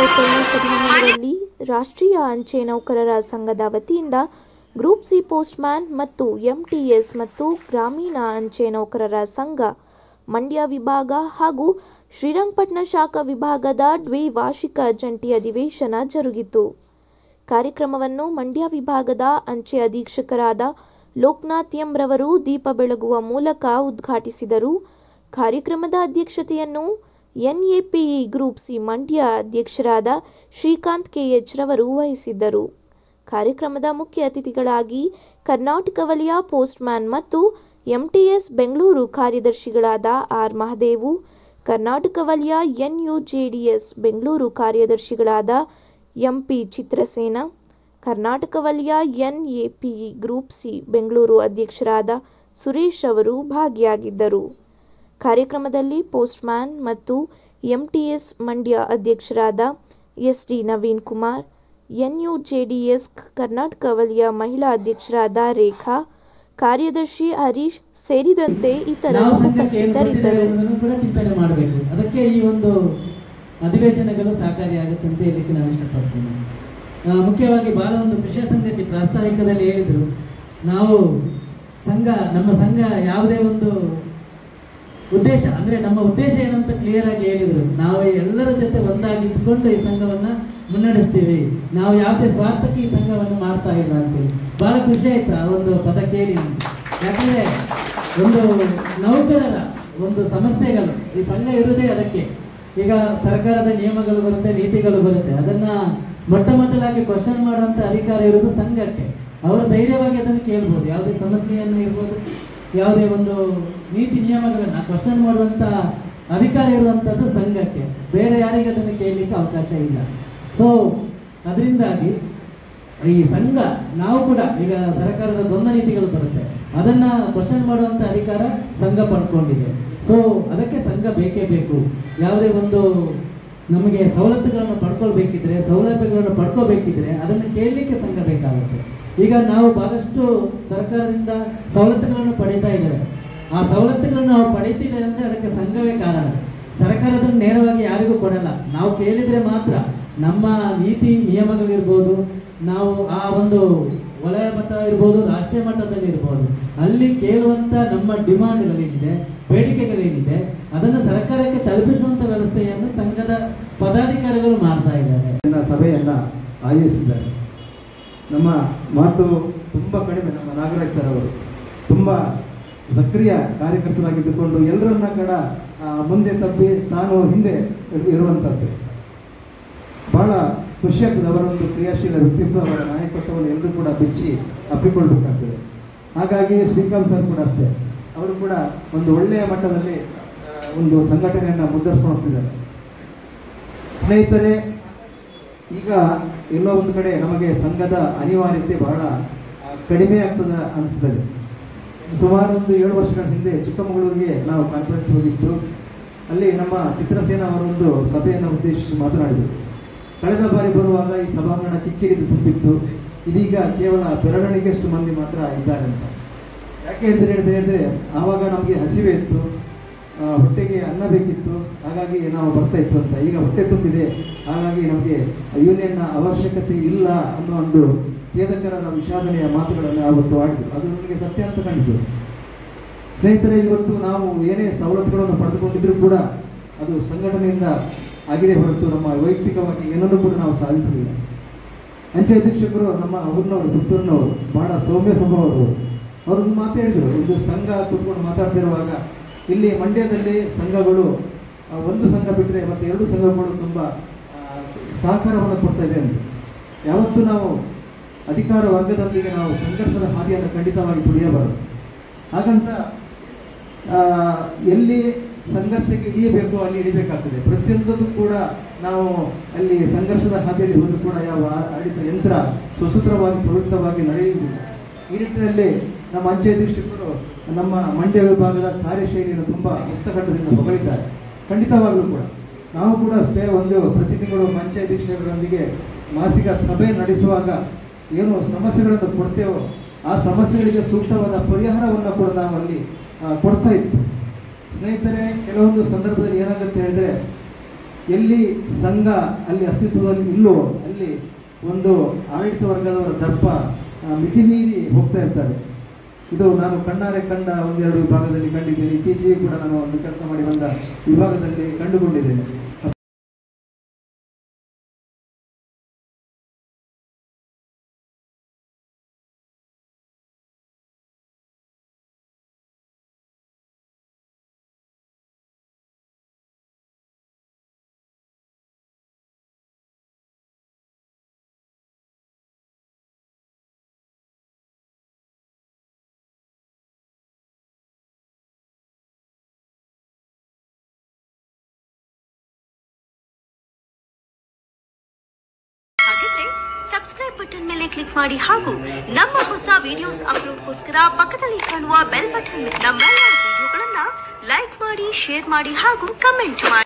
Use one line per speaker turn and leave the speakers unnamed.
ಹೋಟೆಲ್ನ ಸಭಾಂಗಣದಲ್ಲಿ ರಾಷ್ಟ್ರೀಯ ಅಂಚೆ ನೌಕರರ ಸಂಘದ ವತಿಯಿಂದ ಗ್ರೂಪ್ ಸಿ ಪೋಸ್ಟ್ಮ್ಯಾನ್ ಮತ್ತು ಎಂಟಿಎಸ್ ಮತ್ತು ಗ್ರಾಮೀಣ ಅಂಚೆ ನೌಕರರ ಸಂಘ ಮಂಡ್ಯ ವಿಭಾಗ ಹಾಗೂ ಶ್ರೀರಂಗಪಟ್ಟಣ ಶಾಖಾ ವಿಭಾಗದ ದ್ವಿವಾರ್ಷಿಕ ಜಂಟಿ ಅಧಿವೇಶನ ಜರುಗಿತು. ಕಾರ್ಯಕ್ರಮವನ್ನು ಮಂಡ್ಯ ವಿಭಾಗದ ಅಂಚೆ ಅಧೀಕ್ಷಕರಾದ ಲೋಕನಾಥ್ ಎಂ ರವರು ದೀಪ ಬೆಳಗುವ ಮೂಲಕ ಉದ್ಘಾಟಿಸಿದರು. ಕಾರ್ಯಕ್ರಮದ ಅಧ್ಯಕ್ಷತೆಯನ್ನು ಎನ್ಎಪಿಇ ಗ್ರೂಪ್ ಸಿ ಮಂಡ್ಯ ಅಧ್ಯಕ್ಷರಾದ ಶ್ರೀಕಾಂತ್ ಕೆಎಚ್ ರವರು ವಹಿಸಿದ್ದರು. ಕಾರ್ಯಕ್ರಮದ ಮುಖ್ಯ ಅತಿಥಿಗಳಾಗಿ ಕರ್ನಾಟಕ ವಲಯ ಪೋಸ್ಟ್ಮ್ಯಾನ್ ಮತ್ತು ಎಂಟಿಎಸ್ ಬೆಂಗಳೂರು ಕಾರ್ಯದರ್ಶಿಗಳಾದ ಆರ್ ಮಹದೇವು, ಕರ್ನಾಟಕ ವಲಯ ಎನ್ಯುಜೆಡಿಎಸ್ ಬೆಂಗಳೂರು ಕಾರ್ಯದರ್ಶಿಗಳಾದ ಎಂಪಿ ಚಿತ್ರಸೇನ, ಕರ್ನಾಟಕ ವಲಯ ಎನ್ಎಪಿಇ ಗ್ರೂಪ್ ಸಿ ಬೆಂಗಳೂರು ಅಧ್ಯಕ್ಷರಾದ ಸುರೇಶ್ ಅವರು ಭಾಗಿಯಾಗಿದ್ದರು. ಕಾರ್ಯಕ್ರಮದಲ್ಲಿ ಪೋಸ್ಟ್ಮ್ಯಾನ್ ಮತ್ತು ಎಂಟಿಎಸ್ ಮಂಡ್ಯ ಅಧ್ಯಕ್ಷರಾದ ಎಸ್ಡಿ ನವೀನ್ ಕುಮಾರ್, ಎನ್ಯುಜೆಡಿಎಸ್ ಕರ್ನಾಟಕ ವಲಯ ಮಹಿಳಾ ಅಧ್ಯಕ್ಷರಾದ ರೇಖಾ, ಕಾರ್ಯದರ್ಶಿ ಹರೀಶ್ ಸೇರಿದಂತೆ ಇತರರು ಉಪಸ್ಥಿತರಿದ್ದರು.
ಚಿಂತನೆ ಮಾಡಬೇಕು, ಅದಕ್ಕೆ ಈ ಒಂದು ಅಧಿವೇಶನಗಳು ಸಹಕಾರಿಯಾಗುತ್ತೆ ಅಂತ ಹೇಳಲಿಕ್ಕೆ ನಾನು ಇಷ್ಟಪಡ್ತೀನಿ. ಮುಖ್ಯವಾಗಿ ಬಹಳ ಒಂದು ವಿಷಯ ಸಂಗತಿ ಪ್ರಾಸ್ತಾವಿಕದಲ್ಲಿ ಹೇಳಿದರು. ನಾವು ನಮ್ಮ ಸಂಘ ಯಾವುದೇ ಒಂದು ಉದ್ದೇಶ ಅಂದರೆ ನಮ್ಮ ಉದ್ದೇಶ ಏನಂತ ಕ್ಲಿಯರ್ ಆಗಿ ಹೇಳಿದರು. ನಾವು ಎಲ್ಲರ ಜೊತೆ ಒಂದಾಗಿ ಇದ್ಕೊಂಡು ಈ ಸಂಘವನ್ನು ಮುನ್ನಡೆಸ್ತೀವಿ, ನಾವು ಯಾವುದೇ ಸ್ವಾರ್ಥಕ್ಕೆ ಈ ಸಂಘವನ್ನು ಮಾಡ್ತಾ ಇಲ್ಲ ಅಂತೇಳಿ ಬಹಳ ಖುಷಿ ಆಯ್ತು ಆ ಒಂದು ಪದ ಕೇಳಿ. ಯಾಕಂದರೆ ಒಂದು ನೌಕರರ ಒಂದು ಸಮಸ್ಯೆಗಳು ಈ ಸಂಘ ಇರುವುದೇ ಅದಕ್ಕೆ. ಈಗ ಸರ್ಕಾರದ ನಿಯಮಗಳು ಬರುತ್ತೆ, ನೀತಿಗಳು ಬರುತ್ತೆ, ಅದನ್ನು ಮೊಟ್ಟ ಮೊದಲಾಗಿ ಕ್ವಶನ್ ಮಾಡುವಂಥ ಅಧಿಕಾರ ಇರೋದು ಸಂಘಕ್ಕೆ. ಅವರು ಧೈರ್ಯವಾಗಿ ಅದನ್ನು ಕೇಳ್ಬೋದು, ಯಾವುದೇ ಸಮಸ್ಯೆಯನ್ನು ಇರ್ಬೋದು, ಯಾವುದೇ ಒಂದು ನೀತಿ ನಿಯಮಗಳನ್ನು ಕ್ವಶನ್ ಮಾಡುವಂಥ ಅಧಿಕಾರ ಇರುವಂಥದ್ದು ಸಂಘಕ್ಕೆ, ಬೇರೆ ಯಾರಿಗೆ ಅದನ್ನು ಕೇಳಲಿಕ್ಕೆ ಅವಕಾಶ ಇಲ್ಲ. ಸೊ ಅದರಿಂದಾಗಿ ಈ ಸಂಘ ನಾವು ಕೂಡ ಈಗ ಸರ್ಕಾರದ ದ್ವಂದ್ವ ನೀತಿಗಳು ಬರುತ್ತೆ, ಅದನ್ನು ಕ್ವಶನ್ ಮಾಡುವಂಥ ಅಧಿಕಾರ ಸಂಘ ಪಡ್ಕೊಂಡಿದೆ. ಸೊ ಅದಕ್ಕೆ ಸಂಘ ಬೇಕೇ ಬೇಕು. ಯಾವುದೇ ಒಂದು ನಮಗೆ ಸವಲತ್ತುಗಳನ್ನು ಪಡ್ಕೊಳ್ಬೇಕಿದ್ರೆ, ಸೌಲಭ್ಯಗಳನ್ನು ಪಡ್ಕೋಬೇಕಿದ್ರೆ ಅದನ್ನು ಕೇಳಲಿಕ್ಕೆ ಸಂಘ ಬೇಕಾಗುತ್ತೆ. ಈಗ ನಾವು ಬಹಳಷ್ಟು ಸರ್ಕಾರದಿಂದ ಸವಲತ್ತುಗಳನ್ನು ಪಡೀತಾ ಇದ್ದೇವೆ. ಆ ಸವಲತ್ತುಗಳನ್ನು ನಾವು ಪಡೀತಿದ್ದೇವೆ ಅಂದರೆ ಅದಕ್ಕೆ ಸಂಘವೇ ಕಾರಣ. ಸರ್ಕಾರದನ್ನು ನೇರವಾಗಿ ಯಾರಿಗೂ ಕೊಡಲ್ಲ, ನಾವು ಕೇಳಿದರೆ ಮಾತ್ರ. ನಮ್ಮ ನೀತಿ ನಿಯಮಗಳಿರ್ಬೋದು, ನಾವು ಆ ಒಂದು ವಲಯ ಮಟ್ಟ ಇರ್ಬೋದು, ರಾಷ್ಟ್ರೀಯ ಮಟ್ಟದಲ್ಲಿ ಇರ್ಬೋದು, ಅಲ್ಲಿ ಕೇಳುವಂಥ ನಮ್ಮ ಡಿಮಾಂಡ್ಗಳೇನಿದೆ, ಬೇಡಿಕೆಗಳೇನಿದೆ, ಅದನ್ನು ಸರ್ಕಾರಕ್ಕೆ ತಲುಪಿಸುವಂಥ ವ್ಯವಸ್ಥೆಯನ್ನು ಸಂಘದ ಪದಾಧಿಕಾರಿಗಳು ಮಾಡ್ತಾ ಇದ್ದಾರೆ.
ಸಭೆಯನ್ನು ಆಯೋಜಿಸಿದ್ದಾರೆ. ನಮ್ಮ ಮಾತು ತುಂಬ ಕಡಿಮೆ. ನಮ್ಮ ನಾಗರಾಜ್ ಸರ್ ಅವರು ತುಂಬ ಸಕ್ರಿಯ ಕಾರ್ಯಕರ್ತರಾಗಿದ್ದುಕೊಂಡು ಎಲ್ಲರನ್ನ ಕೂಡ ಮುಂದೆ ತಪ್ಪಿ ತಾನು ಹಿಂದೆ ಇರುವಂಥದ್ದು ಬಹಳ ಖುಷಿಯಾಗ್ತದೆ. ಅವರೊಂದು ಕ್ರಿಯಾಶೀಲ ವ್ಯಕ್ತಿತ್ವ, ಅವರ ನಾಯಕತ್ವವನ್ನು ಎಲ್ಲರೂ ಕೂಡ ಬೆಚ್ಚಿ ಅಪ್ಪಿಕೊಳ್ಬೇಕಾಗ್ತದೆ. ಹಾಗಾಗಿ ಶ್ರೀಕಾಂತ್ ಸರ್ ಕೂಡ ಅಷ್ಟೇ, ಅವರು ಕೂಡ ಒಂದು ಒಳ್ಳೆಯ ಮಟ್ಟದಲ್ಲಿ ಒಂದು ಸಂಘಟನೆಯನ್ನು ಮುನ್ನಡೆಸ್ಕೊಂಡು ಹೋಗ್ತಿದ್ದಾರೆ. ಸ್ನೇಹಿತರೆ, ಈಗ ಎಲ್ಲೋ ಒಂದು ಕಡೆ ನಮಗೆ ಸಂಘದ ಅನಿವಾರ್ಯತೆ ಬಹಳ ಕಡಿಮೆ ಆಗ್ತದೆ ಅನಿಸ್ತದೆ. ಸುಮಾರು ಒಂದು 7 ವರ್ಷಗಳ ಹಿಂದೆ ಚಿಕ್ಕಮಗಳೂರಿಗೆ ನಾವು ಕಾನ್ಫರೆನ್ಸ್ ಹೋಗಿದ್ದು. ಅಲ್ಲಿ ನಮ್ಮ ಚಿತ್ರಸೇನ ಅವರೊಂದು ಸಭೆಯನ್ನು ಉದ್ದೇಶಿಸಿ ಮಾತನಾಡಿದರು. ಕಳೆದ ಬಾರಿ ಬರುವಾಗ ಈ ಸಭಾಂಗಣ ಕಿಕ್ಕಿರಿದು ತುಂಬಿತ್ತು, ಇದೀಗ ಕೇವಲ ಬೆರಳಿಗೆಷ್ಟು ಮಂದಿ ಮಾತ್ರ ಇದ್ದಾರೆ ಅಂತ. ಯಾಕೆ ಹೇಳಿದ್ರೆ ಆವಾಗ ನಮಗೆ ಹಸಿವೆ ಇತ್ತು, ಹೊಟ್ಟೆಗೆ ಅನ್ನ ಬೇಕಿತ್ತು, ಹಾಗಾಗಿ ನಾವು ಬರ್ತಾ ಇತ್ತು ಅಂತ. ಈಗ ಹೊಟ್ಟೆ ತುಂಬಿದೆ, ಹಾಗಾಗಿ ನಮಗೆ ಯೂನಿಯನ್ನ ಅವಶ್ಯಕತೆ ಇಲ್ಲ ಅನ್ನೋ ಒಂದು ಖೇದಕರದ ವಿಷಾದನೆಯ ಮಾತುಗಳನ್ನು ಆವತ್ತು ಆಡಿದ್ರು. ಅದು ನಮಗೆ ಸತ್ಯ ಅಂತ ಕಾಣಿತು. ಸ್ನೇಹಿತರೆ, ಇವತ್ತು ನಾವು ಏನೇ ಸವಲತ್ತುಗಳನ್ನು ಪಡೆದುಕೊಂಡಿದ್ರೂ ಕೂಡ ಅದು ಸಂಘಟನೆಯಿಂದ ಆಗಿದೆ ಹೊರತು ನಮ್ಮ ವೈಯಕ್ತಿಕವಾಗಿ ಏನನ್ನೂ ಕೂಡ ನಾವು ಸಾಧಿಸಲಿಲ್ಲ. ಅಂಚೆ ಅಧೀಕ್ಷಕರು ನಮ್ಮ ಊರಿನವರು, ಪುತ್ತೂರಿನವರು, ಬಹಳ ಸೌಮ್ಯ ಸ್ವಭಾವದವರು. ಅವ್ರೊಂದು ಮಾತು ಹೇಳಿದರು. ಒಂದು ಸಂಘ ಕೂತ್ಕೊಂಡು ಮಾತಾಡ್ತಿರುವಾಗ ಇಲ್ಲಿ ಮಂಡ್ಯದಲ್ಲಿ ಸಂಘಗಳು ಒಂದು ಸಂಘ ಬಿಟ್ಟರೆ ಮತ್ತು 2 ಸಂಘಗಳು ತುಂಬ ಸಹಕಾರವನ್ನು ಕೊಡ್ತಾ ಇದೆ ಅಂತ. ಯಾವತ್ತೂ ನಾವು ಅಧಿಕಾರ ವರ್ಗದೊಂದಿಗೆ ನಾವು ಸಂಘರ್ಷದ ಹಾದಿಯನ್ನು ಖಂಡಿತವಾಗಿ ತುಳಿಯಬಾರದು. ಹಾಗಂತ ಎಲ್ಲಿ ಸಂಘರ್ಷಕ್ಕೆ ಇಳಿಯಬೇಕು ಅಲ್ಲಿ ಇಳಿಬೇಕಾಗ್ತದೆ. ಪ್ರತಿಯೊಂದಕ್ಕೂ ಕೂಡ ನಾವು ಅಲ್ಲಿ ಸಂಘರ್ಷದ ಹಾದಿಯಲ್ಲಿ ಹೋದರೂ ಕೂಡ ಯಾವ ಆಡಳಿತ ಯಂತ್ರ ಸುಸೂತ್ರವಾಗಿ ಸುರಕ್ಷಿತವಾಗಿ ನಡೆಯುವುದಿಲ್ಲ. ಈ ನಿಟ್ಟಿನಲ್ಲಿ ನಮ್ಮ ಅಂಚೆ ಅಧೀಕ್ಷಕರು ನಮ್ಮ ಮಂಡ್ಯ ವಿಭಾಗದ ಕಾರ್ಯಶೈಲಿಯನ್ನು ತುಂಬ ಮುಕ್ತಕಂಠದಿಂದ ಹೊಗಳಿದ್ದಾರೆ. ಖಂಡಿತವಾಗಲೂ ಕೂಡ ನಾವು ಕೂಡ ಅಷ್ಟೇ ಒಂದು ಪ್ರತಿ ತಿಂಗಳು ಅಂಚೆ ಅಧೀಕ್ಷಕರೊಂದಿಗೆ ಮಾಸಿಕ ಸಭೆ ನಡೆಸುವಾಗ ಏನು ಸಮಸ್ಯೆಗಳನ್ನು ಕೊಡ್ತೇವೋ ಆ ಸಮಸ್ಯೆಗಳಿಗೆ ಸೂಕ್ತವಾದ ಪರಿಹಾರವನ್ನು ಕೂಡ ನಾವು ಅಲ್ಲಿ ಕೊಡ್ತಾ ಇತ್ತು. ಸ್ನೇಹಿತರೆ, ಕೆಲವೊಂದು ಸಂದರ್ಭದಲ್ಲಿ ಏನಾಗುತ್ತೆ ಹೇಳಿದ್ರೆ, ಎಲ್ಲಿ ಸಂಘ ಅಲ್ಲಿ ಅಸ್ತಿತ್ವದಲ್ಲಿ ಇಲ್ಲೋ ಅಲ್ಲಿ ಒಂದು ಆಡಳಿತ ವರ್ಗದವರ ದರ್ಪ ಮಿತಿ ಮೀರಿ ಹೋಗ್ತಾ ಇರ್ತಾರೆ. ಇದು ನಾನು ಕಣ್ಣಾರೆ ಕಂಡ ಒಂದೆರಡು ವಿಭಾಗದಲ್ಲಿ ಕಂಡಿದ್ದೇನೆ. ಇತ್ತೀಚೆಗೆ ಕೂಡ ನಾನು ಒಂದು ಕೆಲಸ ಮಾಡಿ ಬಂದ ವಿಭಾಗದಲ್ಲಿ ಕಂಡುಕೊಂಡಿದ್ದೇನೆ.
ಸಬ್ಸ್ಕ್ರೈಬ್ ಬಟನ್ ಮೇಲೆ ಕ್ಲಿಕ್ ಮಾಡಿ ಹಾಗೂ ನಮ್ಮ ಹೊಸ ವಿಡಿಯೋಸ್ ಅಪ್ಲೋಡ್ಗೋಸ್ಕರ ಪಕ್ಕದಲ್ಲಿ ಕಾಣುವ ಬೆಲ್ ಬಟನ್ ನಮ್ಮೆಲ್ಲ ವಿಡಿಯೋಗಳನ್ನ ಲೈಕ್ ಮಾಡಿ, ಶೇರ್ ಮಾಡಿ ಹಾಗೂ ಕಮೆಂಟ್ ಮಾಡಿ.